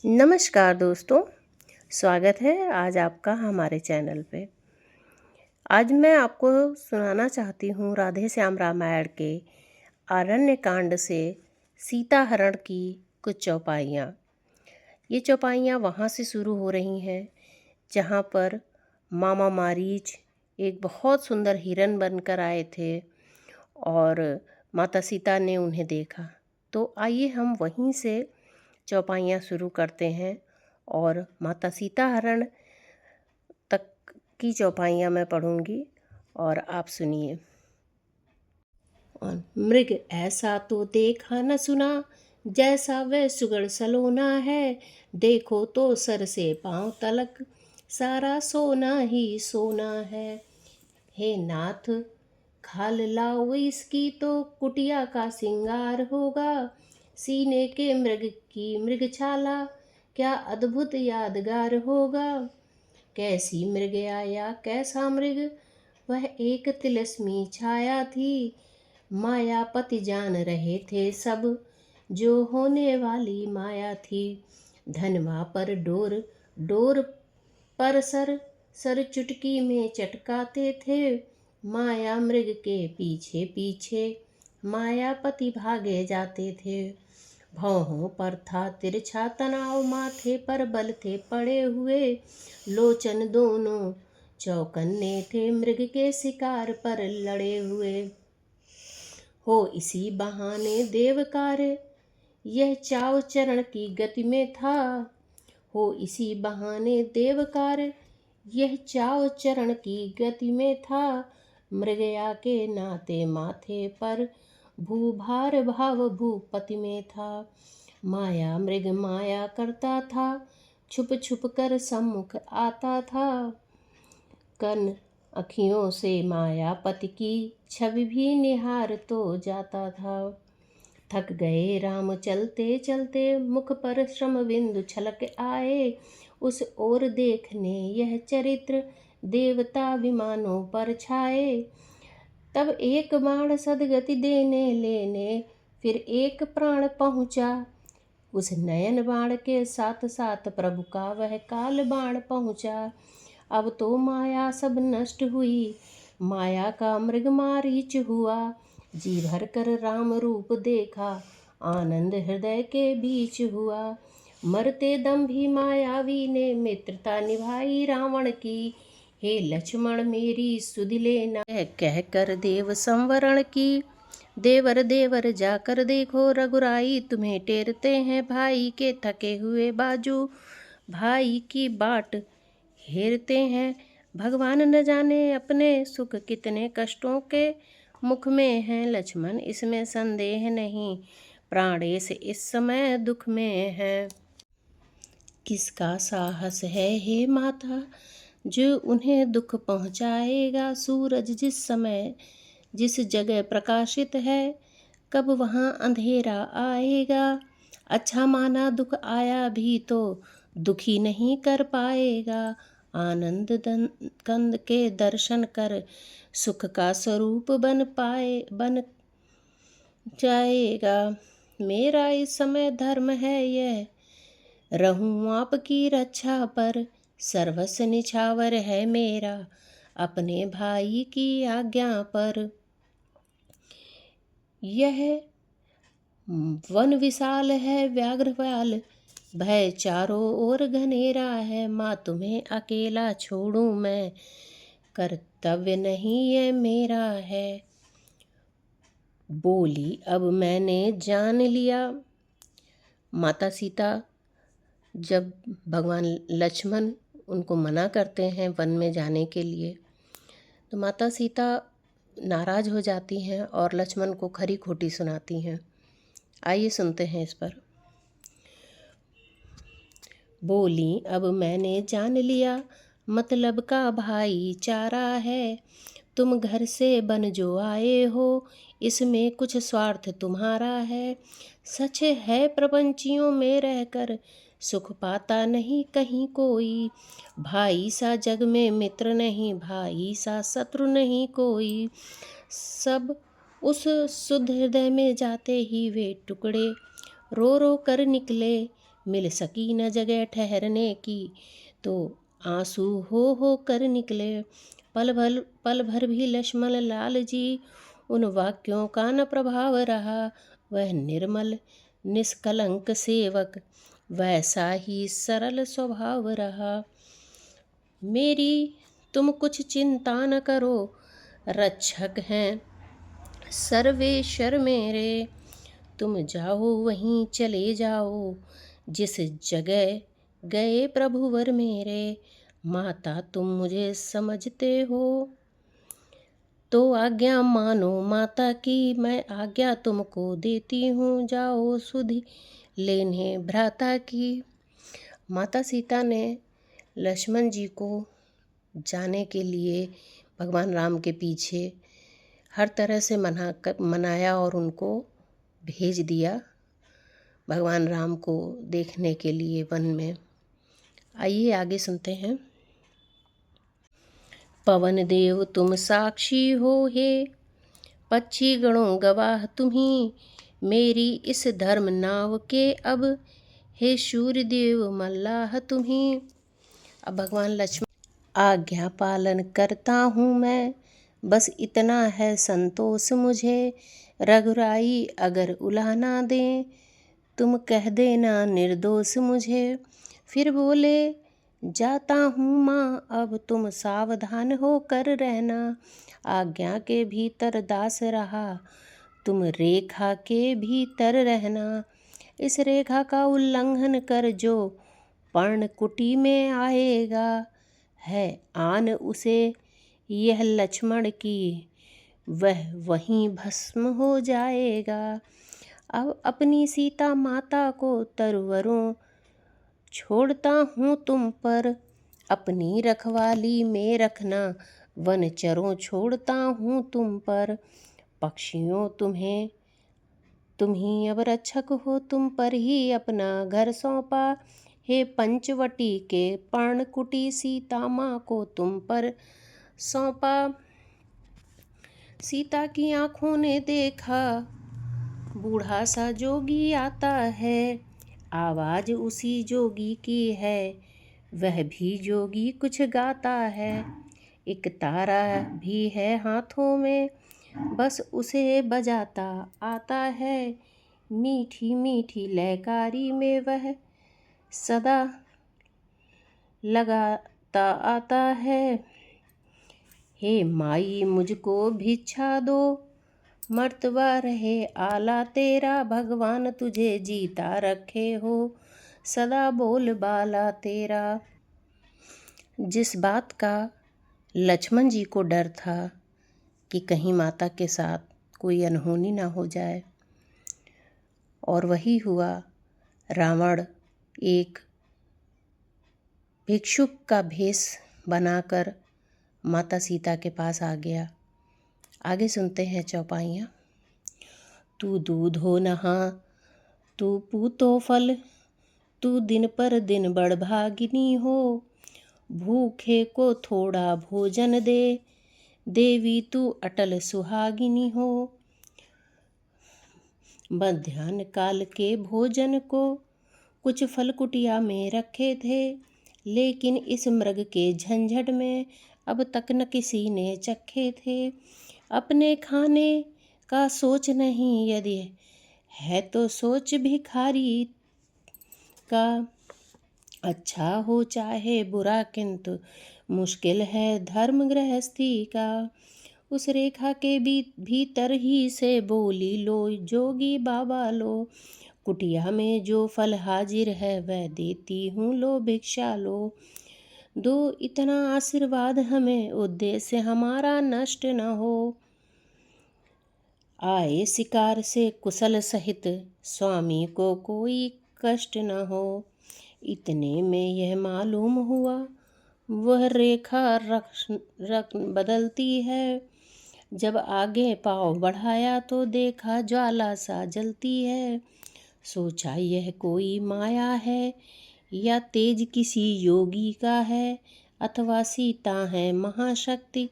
नमस्कार दोस्तों, स्वागत है आज आपका हमारे चैनल पे। आज मैं आपको सुनाना चाहती हूँ राधे श्याम रामायण के आरण्य कांड से सीता हरण की कुछ चौपाइयाँ। ये चौपाइयाँ वहाँ से शुरू हो रही हैं जहाँ पर मामा मारीच एक बहुत सुंदर हिरन बनकर आए थे और माता सीता ने उन्हें देखा। तो आइए हम वहीं से चौपाइयाँ शुरू करते हैं और माता सीता हरण तक की चौपाइयाँ मैं पढ़ूंगी और आप सुनिए। और मृग ऐसा तो देखा न सुना, जैसा वह सुगढ़ सलोना है। देखो तो सर से पांव तलक, सारा सोना ही सोना है। हे नाथ, खाल लाओ इसकी तो कुटिया का सिंगार होगा। सीने के मृग की मृगछाला, क्या अद्भुत यादगार होगा। कैसी मृग आया कैसा मृग, वह एक तिलस्मी छाया थी। मायापति जान रहे थे सब, जो होने वाली माया थी। धनवा पर डोर, डोर पर सर, सर चुटकी में चटकाते थे। माया मृग के पीछे पीछे, मायापति भागे जाते थे। भौहों पर था तिरछा तनाव, माथे पर बल थे पड़े हुए। लोचन दोनों चौकन्ने थे, मृग के शिकार पर लड़े हुए। हो इसी बहाने देव कार्य, यह चाव चरण की गति में था। हो इसी बहाने देव कार्य, यह चाव चरण की गति में था। मृगया के नाते माथे पर, भूभार भाव भूपति में था। माया मृग माया करता था, छुप छुप कर सम्मुख आता था। कन अखियों से मायापति की छवि भी निहार तो जाता था। थक गए राम चलते चलते, मुख पर श्रम बिंदु छलक आए। उस ओर देखने यह चरित्र, देवता विमानों पर छाए। तब एक बाण सदगति देने लेने, फिर एक प्राण पहुँचा। उस नयन बाण के साथ साथ प्रभु का वह काल बाण पहुँचा। अब तो माया सब नष्ट हुई, माया का मृग मारीच हुआ। जी भर कर राम रूप देखा, आनंद हृदय के बीच हुआ। मरते दम भी मायावी ने मित्रता निभाई रावण की। हे लक्ष्मण मेरी सुधि लेना, कह कर देव संवरण की। देवर देवर जाकर देखो, रघुराई तुम्हें टेरते हैं। भाई के थके हुए बाजू, भाई की बाट हेरते हैं। भगवान न जाने अपने सुख, कितने कष्टों के मुख में हैं। लक्ष्मण इसमें संदेह नहीं, प्राणेश इस समय दुख में है। किसका साहस है हे माता, जो उन्हें दुख पहुँचाएगा। सूरज जिस समय जिस जगह प्रकाशित है, कब वहाँ अंधेरा आएगा। अच्छा माना दुख आया भी तो दुखी नहीं कर पाएगा। आनंद कंद के दर्शन कर, सुख का स्वरूप बन जाएगा। मेरा इस समय धर्म है यह, रहूं आपकी रक्षा पर। सर्वस्व निछावर है मेरा, अपने भाई की आज्ञा पर। यह वन विशाल है व्याघ्रवाल, भय चारों ओर घनेरा है। माँ तुम्हें अकेला छोड़ूं मैं, कर्तव्य नहीं ये मेरा है। बोली अब मैंने जान लिया। माता सीता जब भगवान लक्ष्मण उनको मना करते हैं वन में जाने के लिए, तो माता सीता नाराज हो जाती हैं और लक्ष्मण को खरी खोटी सुनाती हैं। आइए सुनते हैं इस पर। बोली अब मैंने जान लिया, मतलब का भाईचारा है। तुम घर से बन जो आए हो, इसमें कुछ स्वार्थ तुम्हारा है। सच है प्रपंचियों में रहकर, सुख पाता नहीं कहीं कोई। भाई सा जग में मित्र नहीं, भाई सा शत्रु नहीं कोई। सब उस शुद्ध हृदय में जाते ही वे टुकड़े, रो रो कर निकले मिल सकी न जगह ठहरने की, तो आंसू हो कर निकले। पल भर भी लक्ष्मण लाल जी उन वाक्यों का न प्रभाव रहा। वह निर्मल निष्कलंक सेवक वैसा ही सरल स्वभाव रहा। मेरी तुम कुछ चिंता न करो, रक्षक हैं सर्वेश्वर मेरे। तुम जाओ वहीं चले जाओ, जिस जगह गए प्रभुवर मेरे। माता तुम मुझे समझते हो, तो आज्ञा मानो माता की। मैं आज्ञा तुमको देती हूँ, जाओ सुधि लेने भ्राता की। माता सीता ने लक्ष्मण जी को जाने के लिए भगवान राम के पीछे हर तरह से मनाया और उनको भेज दिया भगवान राम को देखने के लिए वन में। आइए आगे सुनते हैं। पवन देव तुम साक्षी हो हे, पक्षी गणों गवाह तुम्ही। मेरी इस धर्म नाव के अब, हे सूर्यदेव मल्लाह तुम्ही। अब भगवान लक्ष्मण, आज्ञा पालन करता हूँ मैं, बस इतना है संतोष मुझे। रघुराई अगर उलाहना दें, तुम कह देना निर्दोष मुझे। फिर बोले, जाता हूँ माँ अब तुम सावधान होकर रहना। आज्ञा के भीतर दास रहा, तुम रेखा के भीतर रहना। इस रेखा का उल्लंघन कर जो पर्णकुटी में आएगा, है आन उसे यह लक्ष्मण की, वह वहीं भस्म हो जाएगा। अब अपनी सीता माता को तरवरों छोड़ता हूँ तुम पर, अपनी रखवाली में रखना। वनचरों छोड़ता हूँ तुम पर, पक्षियों तुम ही अब रक्षक हो। तुम पर ही अपना घर सौंपा, हे पंचवटी के पर्णकुटी। सीता माँ को तुम पर सौंपा। सीता की आँखों ने देखा, बूढ़ा सा जोगी आता है। आवाज़ उसी जोगी की है, वह भी जोगी कुछ गाता है। एक तारा भी है हाथों में, बस उसे बजाता आता है। मीठी मीठी लहकारी में वह सदा लगाता आता है। हे माई मुझको भिक्षा दो, मर्तबा रहे आला तेरा। भगवान तुझे जीता रखे हो, सदा बोल बाला तेरा। जिस बात का लक्ष्मण जी को डर था कि कहीं माता के साथ कोई अनहोनी ना हो जाए, और वही हुआ। रावण एक भिक्षुक का भेष बनाकर माता सीता के पास आ गया। आगे सुनते हैं चौपाइयाँ। तू दूध हो नहा, तू पूतो फल, तू दिन पर दिन बड़भागिनी हो। भूखे को थोड़ा भोजन दे, देवी तू अटल सुहागिनी हो। मध्याह्न काल के भोजन को कुछ फल कुटिया में रखे थे, लेकिन इस मृग के झंझट में अब तक न किसी ने चखे थे। अपने खाने का सोच नहीं, यदि है तो सोच भिखारी का। अच्छा हो चाहे बुरा, किंतु मुश्किल है धर्म गृहस्थी का। उस रेखा के भीतर ही से बोली लो जोगी बाबा लो। कुटिया में जो फल हाजिर है वह देती हूँ, लो भिक्षा लो। दो इतना आशीर्वाद हमें, उद्देश्य हमारा नष्ट न हो। आए शिकार से कुशल सहित, स्वामी को कोई कष्ट न हो। इतने में यह मालूम हुआ, वह रेखा रख बदलती है। जब आगे पाँव बढ़ाया तो देखा ज्वाला सा जलती है। सोचा यह कोई माया है, या तेज किसी योगी का है, अथवा सीता है महाशक्ति,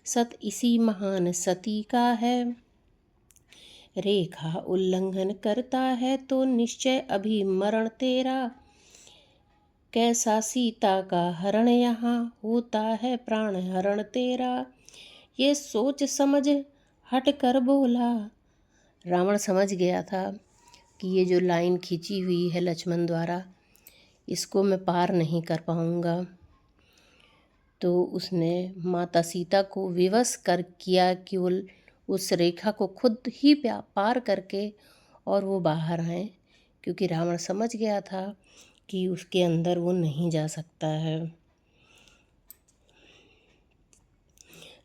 सत इसी महान सती का है। रेखा उल्लंघन करता है तो निश्चय अभी मरण तेरा। कैसा सीता का हरण यहाँ, होता है प्राण हरण तेरा। ये सोच समझ हट कर बोला। रावण समझ गया था कि ये जो लाइन खींची हुई है लक्ष्मण द्वारा, इसको मैं पार नहीं कर पाऊँगा। तो उसने माता सीता को विवश कर किया कि वो उस रेखा को खुद ही पार करके और वो बाहर आए, क्योंकि रावण समझ गया था कि उसके अंदर वो नहीं जा सकता है।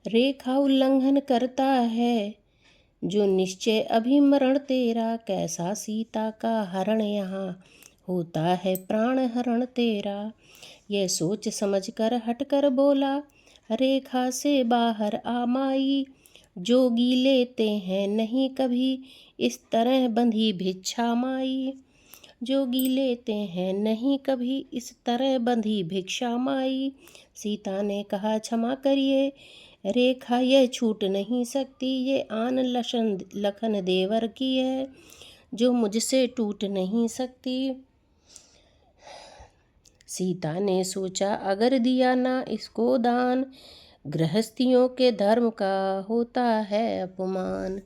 रेखा उल्लंघन करता है जो निश्चय अभी मरण तेरा। कैसा सीता का हरण यहाँ, होता है प्राण हरण तेरा। यह सोच समझ कर हट कर बोला। रेखा से बाहर आ माई, जोगी लेते हैं नहीं कभी इस तरह बंधी भिक्षा माई। जोगी लेते हैं नहीं कभी इस तरह बंधी भिक्षा माई। सीता ने कहा क्षमा करिए रेखा, यह छूट नहीं सकती। ये आन लखन देवर की है जो मुझसे टूट नहीं सकती। सीता ने सोचा अगर दिया ना इसको दान, गृहस्थियों के धर्म का होता है अपमान।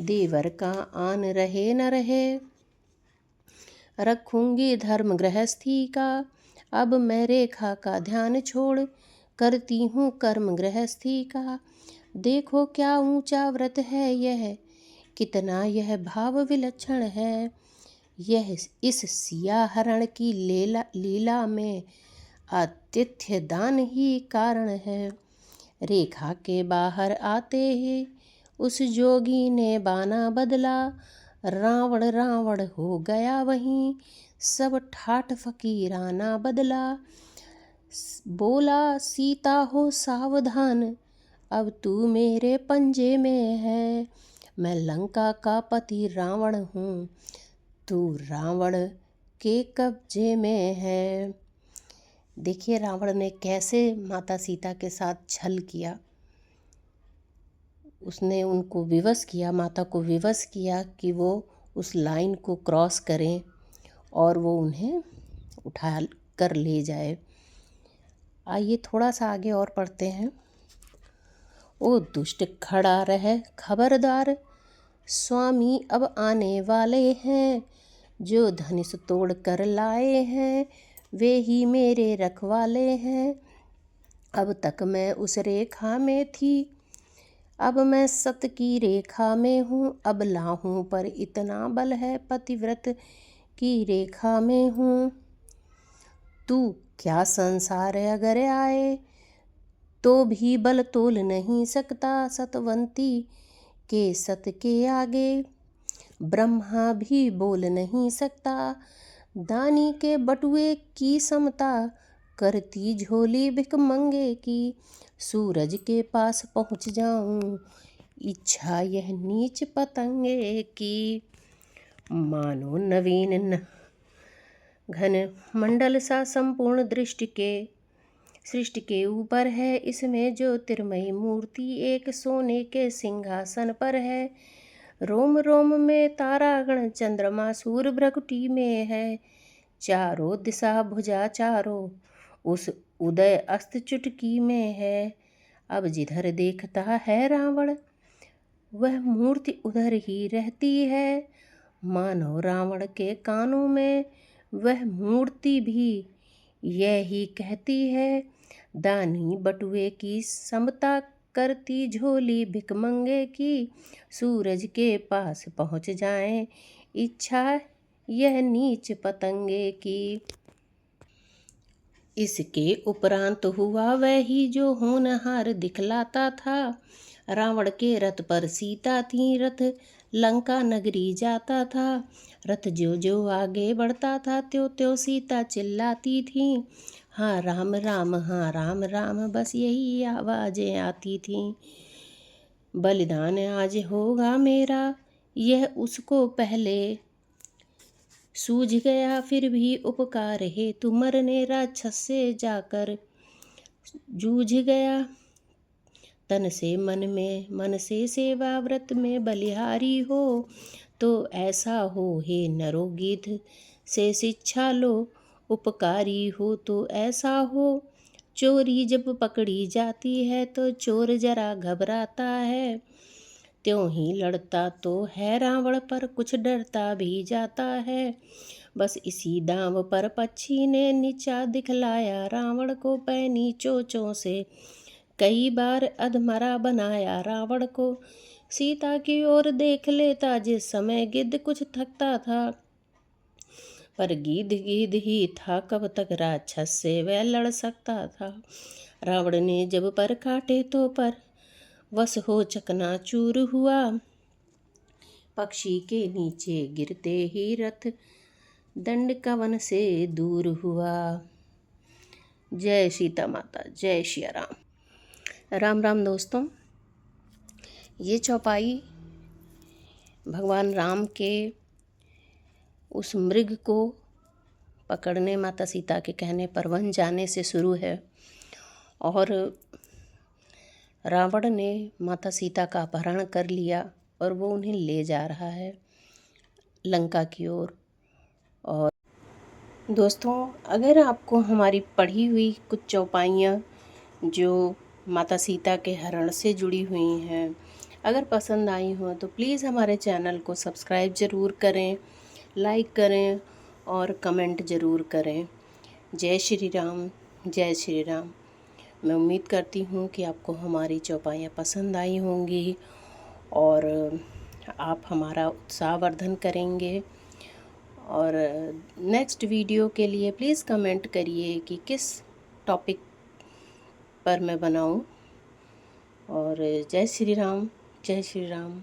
देवर का आन रहे न रहे, रखूंगी धर्म गृहस्थी का। अब मैं रेखा का ध्यान छोड़, करती हूँ कर्म गृहस्थी का। देखो क्या ऊंचा व्रत है यह, कितना यह भाव विलक्षण है। यह इस सिया हरण की लीला में आतिथ्य दान ही कारण है। रेखा के बाहर आते ही उस जोगी ने बाना बदला। रावण रावण हो गया वहीं, सब ठाठ फकीराना बदला। बोला सीता हो सावधान, अब तू मेरे पंजे में है। मैं लंका का पति रावण हूँ, तू रावण के कब्जे में है। देखिए रावण ने कैसे माता सीता के साथ छल किया। उसने उनको विवश किया, माता को विवश किया कि वो उस लाइन को क्रॉस करें और वो उन्हें उठा कर ले जाए। आइए थोड़ा सा आगे और पढ़ते हैं। ओ दुष्ट खड़ा रहे खबरदार, स्वामी अब आने वाले हैं। जो धनुष तोड़ कर लाए हैं, वे ही मेरे रखवाले हैं। अब तक मैं उस रेखा में थी, अब मैं सत की रेखा में हूँ। अब लाहूं पर इतना बल है, पतिव्रत की रेखा में हूँ। तू क्या संसार अगर आए, तो भी बल तोल नहीं सकता। सतवंती के सत के आगे, ब्रह्मा भी बोल नहीं सकता। दानी के बटुए की समता, करती झोली भिखमंगे की। सूरज के पास पहुँच जाऊं, इच्छा यह नीच पतंगे की। मानो नवीन घन मंडल सा संपूर्ण सृष्टि के ऊपर है। इसमें ज्योतिर्मयी मूर्ति एक सोने के सिंहासन पर है। रोम रोम में तारागण, चंद्रमा सूर्य भ्रकुटी में है। चारों दिशा भुजा चारों, उस उदय अस्त चुटकी में है। अब जिधर देखता है रावण, वह मूर्ति उधर ही रहती है। मानो रावण के कानों में वह मूर्ति भी यही कहती है। दानी बटुए की समता, करती झोली भिखमंगे की। सूरज के पास पहुँच जाएं, इच्छा यह नीच पतंगे की। इसके उपरांत हुआ वही जो होनहार दिखलाता था। रावण के रथ पर सीता थी, रथ लंका नगरी जाता था। रथ जो जो आगे बढ़ता था, त्यों त्यों सीता चिल्लाती थी। हाँ राम राम, हाँ राम राम, बस यही आवाज़ें आती थीं। बलिदान आज होगा मेरा, यह उसको पहले सूझ गया। फिर भी उपकार हेतु मरने राक्षस से जाकर जूझ गया। तन से मन में, मन से सेवा व्रत में बलिहारी हो। तो ऐसा हो हे नरो गिद्ध, से शिक्षा लो उपकारी हो। तो ऐसा हो, चोरी जब पकड़ी जाती है तो चोर जरा घबराता है। त्यों ही लड़ता तो है रावण पर, कुछ डरता भी जाता है। बस इसी दांव पर पक्षी ने नीचा दिखलाया रावण को पैनी चोंचों से। कई बार अधमरा बनाया रावण को, सीता की ओर देख लेता जिस समय गिद्ध कुछ थकता था। पर गिद्ध गिद्ध ही था, कब तक राक्षस से वह लड़ सकता था। रावण ने जब पर काटे तो पर वश हो चकनाचूर हुआ। पक्षी के नीचे गिरते ही रथ दंड कवन से दूर हुआ। जय सीता माता, जय सिया राम। राम राम दोस्तों, ये चौपाई भगवान राम के उस मृग को पकड़ने माता सीता के कहने पर वन जाने से शुरू है। और रावण ने माता सीता का अपहरण कर लिया और वो उन्हें ले जा रहा है लंका की ओर। और दोस्तों, अगर आपको हमारी पढ़ी हुई कुछ चौपाइयाँ जो माता सीता के हरण से जुड़ी हुई हैं अगर पसंद आई हो तो प्लीज़ हमारे चैनल को सब्सक्राइब ज़रूर करें, लाइक करें और कमेंट ज़रूर करें। जय श्री राम, जय श्री राम। मैं उम्मीद करती हूँ कि आपको हमारी चौपाइयाँ पसंद आई होंगी और आप हमारा उत्साहवर्धन करेंगे। और नेक्स्ट वीडियो के लिए प्लीज़ कमेंट करिए कि किस टॉपिक पर मैं बनाऊं। और जय श्री राम, जय श्री राम।